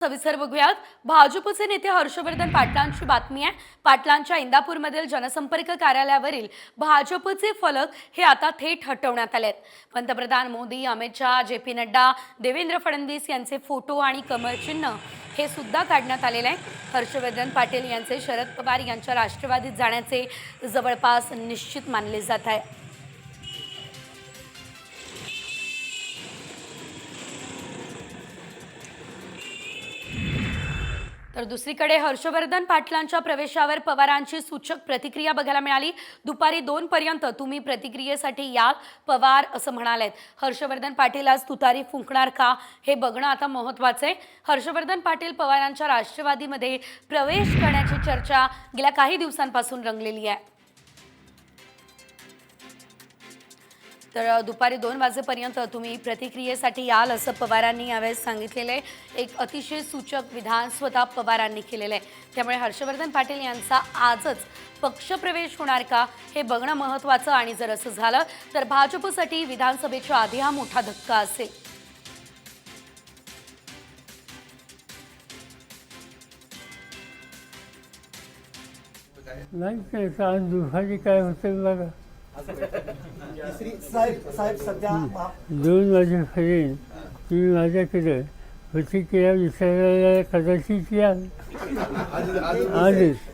सविस्तर बघूयात। भाजपचे नेते हर्षवर्धन पाटलांची बातमी आहे। पाटलांच्या इंदापूरमधील जनसंपर्क कार्यालयावरील भाजपचे फलक हे आता थेट हटवण्यात आले आहेत। पंतप्रधान मोदी, अमित शहा, जे.पी. नड्डा, देवेंद्र फडणवीस यांचे फोटो आणि कमळचिन्ह हे सुद्धा काढण्यात आलेले आहे। हर्षवर्धन पाटील यांचे शरद पवार यांच्या राष्ट्रवादीत जाण्याचे जवळपास निश्चित मानले जात आहे। तर दुसरीकडे हर्षवर्धन पाटलांच्या प्रवेशावर पवारांची सूचक प्रतिक्रिया बघायला मिळाली। दुपारी 2 पर्यंत तुम्ही प्रतिक्रियेसाठी याल, पवार असं म्हणालेत। हर्षवर्धन पाटील आज तुतारी फुंकणार का हे बघणं आता महत्त्वाचं आहे। हर्षवर्धन पाटील पवारांच्या राष्ट्रवादीमध्ये प्रवेश करण्याची चर्चा गेल्या काही दिवसांपासून रंगलेली आहे। तर दुपारी 2 वाजेपर्यंत तुम्ही प्रतिक्रियेसाठी याल असं पवारांनी यावेळेस सांगितलेलं आहे। एक अतिशय सूचक विधान स्वतः पवारांनी केलेलं आहे। त्यामुळे हर्षवर्धन पाटील यांचा आजच पक्षप्रवेश होणार का हे बघणं महत्त्वाचं, आणि जर असं झालं तर भाजपसाठी विधानसभेच्या आधी हा मोठा धक्का असेल। नाही आज दुपारी काय होतं बघा, 2 वाजेपर्यंत तुम्ही माझ्याकडे प्रतिक्रिया विचारायला कदाचित याल आजच।